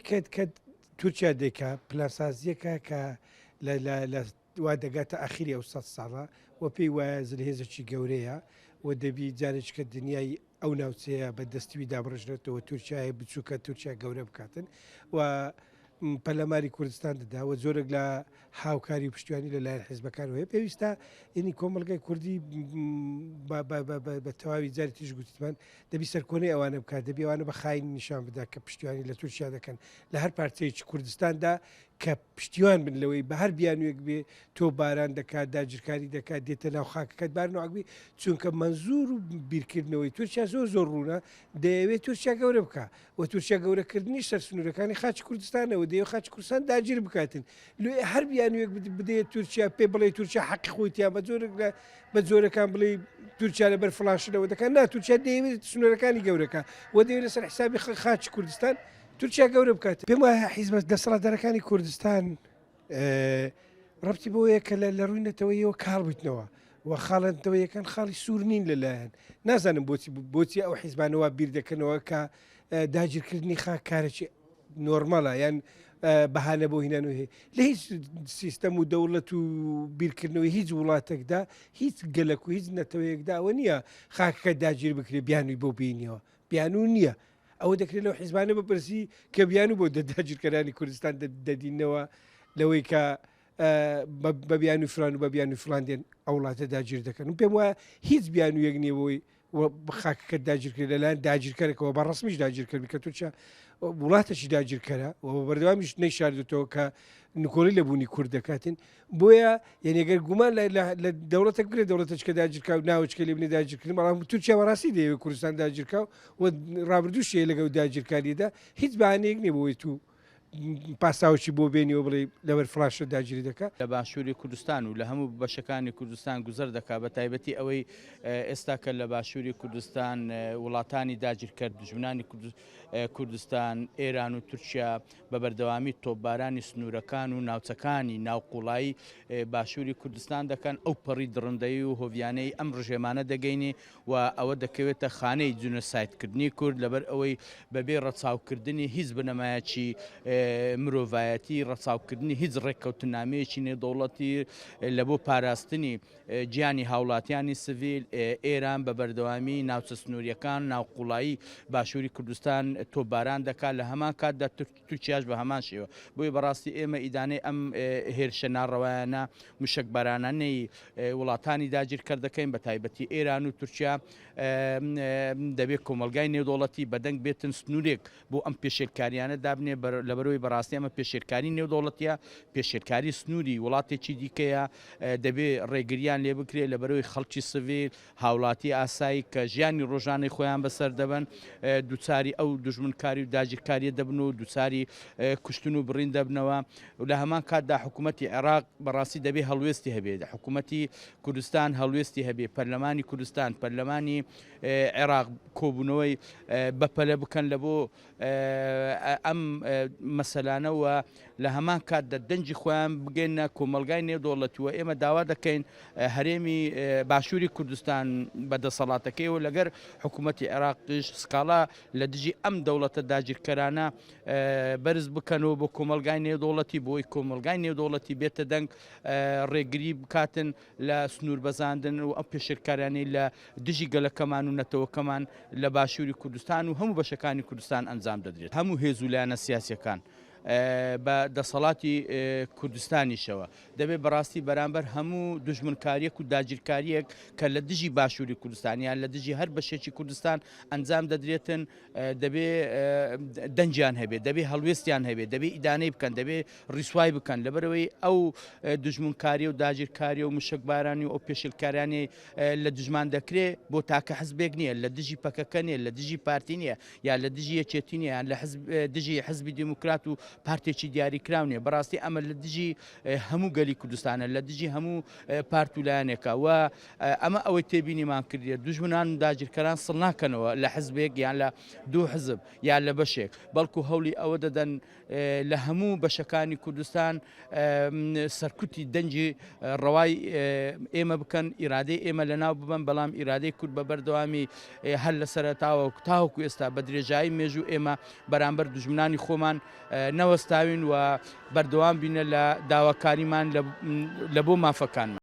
کە تورکیا دەیکا پلانسازیەکە کە لە وا دەگاتە ئاخری ئەو 100 ساڵە و پێی وایە زلهێزێکی گەورەیە و دەبی جارێککە دنیای ئەو ناوچەیە بە دەستوی دابڕژێتەوە تورکیای بچووکە تورکیا گەورە بکاتن و پەرلەمانی کوردستان دەداوە زۆرێک لە هاوکاری و پشتیوانی لەلایەن حیزبەکان وەیە پێویستە ئینی کۆمەلگای کوردی بە تەواوی جاری تیژ گوتمان دەبی سەرکۆنەی ئەوانە بکات دەبی ئەوانە بە خاین نیشان بدا کە پشتیوانی لە تورکیا دەکەن لە هەر پارچەیەکی کوردستاندا کە پشتیوان بن لەوەی بە هەر بیانوێک بێ تۆ باران دەکات داگیرکاری دەکات دێتە ناو خاکەکەت بارنەوەگوی چونکە منزور و بیرکردنەوەی تورکیا زۆر ڕوونە دەیەوێت تورکیا گەورە بکە و تورکیا گەورەکردنی سەر سنوورەکانی خاچی کوردستانەوە دەیە خاچی کوردستان داگیر بکاتن لێ هەر بیانوێک بدەیە تورکیا پێ بڵێ تورکیا حەقی خۆیتیان بە جۆرەکان بڵێ تورکیا لەبەر فڵاشنەوە دەکەن نا تورکیا دەیەوێت سنوورەکانی گەورەکە و دەیەوێت لەسەر حسابی خاچی کوردستان تورکیا گەورە بکات پێم وایە حیزب دەسەڵاتدارەکانی کوردستان ڕەبتی بۆیە کە لە ڕووینەتەوەیەوە کاڵ بێتنەوە و خاڵەتەوەیەکان خاڵی سوور نین لەلایەن نازانم بۆچی ئەو حیزبانەوە بیر دەکەنەوە کە داگیرکردنی خاک کارێکی نۆرمەڵە یان بەهانە بۆ هینانەوە هەیە لە هیچ سیستەم و دەوڵەت و بیرکردنەوەی هیچ وڵاتێکدا هیچ گەلک و هیچ نەتەوەیەکداوە نییە خاکەکە داگیر بکرێ بیانووی بۆ بینیەوە بیانوو نییە ئەوە دەکرێت لەو حیزبانە بپرسی کە بیانوو بۆ داگیرکەرانی کوردستان دەدینەوە لەوەی کە بە بیانوی فران و بە بیانوی فلان دێن ئەو وڵاتە داگیر دەکەن و پێم وایە هیچ بیانوویەک نییە بۆی خاکەکە داگیرکرد لەلایەن داگیرکەرێکەوە بە ڕستمیش داگیرکردی کە تورکیا وڵاتەشی داگیرکەرە و بەردەوامیش نەیشاردێتەوە کە نکۆڵی لە بوونی کوورد دەکاتن بۆیە یعنێگەر گومان لە دەوڵەتێک بگرێت دەوڵەتەچکە داگیرکا و ناوچکە لێ بنێ داگیرکردن بەڵام تورکیا بەڕاستی دەیەوێت کوردستان داگیرکا و ڕابردووشیە لەگەڵ داگیرکاریدا هیچ بەهانەیەک نییە بۆی تو پاساوکی بۆ بێنیەوە بڵێ لەبەر فلاشە داگیری دەکات لە باشووری کوردستان و لە هەموو بەشەکانی کوردستان گوزەر دەکات بە تایبەتی ئەوەی ئێستا کە لە باشووری کوردستان وڵاتانی داگیرکرد دژمنانی کوردستان ئێران و تورکیا بە بەردەوامی تۆپبارانی سنوورەکان و ناوچەکانی ناوقوڵایی باشووری کوردستان دەکەن ئەو پەڕی درڕندەی و هۆڤیانەی ئەم ڕژێمانە دەگەینێ و ئەوە دەکەوێتە خانەی جونۆسایدکردنی کورد لەبەر ئەوەی بەبێ ڕەچاوکردنی هیچ بنەمایەکی مرۆڤایەتی ڕەچاوکردنی هیچ ڕێککەوتنامەیەکی نێودەوڵەتی لە بۆ پاراستنی گیانی هاوڵاتیانی سڤیل ئێران بە بەردەوامی ناوچە سنووریەکان ناوقوڵایی باشووری کوردستان تۆپباران دەکات لە هەمان کاتدا تورکیاش بە هەمان شێوە بۆی بەڕاستی ئێمە ئیدانەی ئەم هێرشە ناڕەوایانە موشکبارانانەی وڵاتانی داگیرکەر دەکەین بە تایبەتی ئێران و تورکیا دەبێت کۆمەلگای نێودەوڵەتی بەدەنگ بێتن سنوورێک بۆ ئەم پێشێرکاریانە دابنێ لەبەرەوەی بەڕاستی ئەمە پێشێرکاری نێودەوڵەتیە پێشێرکاری سنووری وڵاتێکی دیکەیە دەبێت ڕێگریان لێ بکرێت لەبەرەوەی خەڵکی سڤیل هاوڵاتی ئاسایی کە ژیانی ڕۆژانەی خۆیان بەسەر دەبن دووچاری ئەو دژمنکاری و داگیرکاریە دەبن و دووچاری کوشتن و بڕین دەبنەوە لە هەمان کاتدا حکوومەتی عێراق بەڕاستی دەبێت هەڵوێستی هەبێت حکوومەتی کوردستان هەڵوێستی هەبێت پەرلەمانی کوردستان پەرلەمانی عێراق کۆبوونەوەی بەپەلە بکەن لە بۆ ئەم مەسەلانەوە لە هەمان کاتدا دەنجی خۆیان بگەینە کۆمەلگای نێودەوڵەتیوە ئێمە داوا دەکەین هەرێمی باشووری کوردستان بەدەسەڵاتەکەیەوە لەگەر حکوومەتی عێراقیش سکاڵا لە دژی ئەم دەوڵەتە داگیرکەرانە بەرز بکەنەوە بۆ کۆمەلگای نێودەوڵەتی بۆی کۆمەلگای نێودەوڵەتی بێتە دەنگ ڕێگری بکاتن لە سنوور بەزاندن و ئەم پێشێرکارانەی لە دژی گەلەکەمان و نەتەوەکەمان لە باشووری کوردستان و هەموو بەشەکانی کوردستان ئەنجام دەدرێت هەموو هێزولایەنە سیاسیەکان بە دەسەڵاتی کوردستانیشەوە دەبێت بەڕاستی بەرامبەر هەموو دژمنکاریەک و داگیرکاریەک کە لە دژی باشووری کوردستانیان لە دژی هەر بەشێکی کوردستان ئەنجام دەدرێتن دەبێت دەنجیان هەبێت دەبێت هەڵوێستیان هەبێت دەبێت ئیدانەی بکەن دەبێت ڕیسوای بکەن لەبەرەوەی ئەو دژمنکاری و داگیرکاری و مشکبارانی و ئەو پێشلکارانی لە دژمان دەکرێت بۆ تاکە حزبێک نییە لە دژی پەکەکە نیە لە دژی پارتی نییە یا لە دژی یەکێتی نیە لە دژی حزبی دیموکرات و پارتێکی دیاریکراونێ بەڕاستی ئەمە لە دژی هەموو گەلی کوردستانە لە دژی هەموو پارت و لایەنێکە و ئەمە ئەوەی تێبینیمان کردێت دوژمنان و داگیرکەران سڵ ناکەنەوە لە حزبێک یان لە دوو حزب یان لە بەشێک بەڵکو هەوڵی ئەوە دەدەن لە هەموو بەشەکانی کوردستان سەرکوتی دەنجی ڕەوای ئێمە بکەن ئیرادەی ئێمە لەناو ببن بەڵام ئیرادەی کورد بە بەردەوامی هەر لە سەرەتاوە تاوەکو ئێستا بە درێژایی مێژوو ئێمە بەرامبەر دوژمنانی خۆمان نەوەستاوین و بەردەوام بینە لە داواکاریمان لە بۆ مافەکانمان.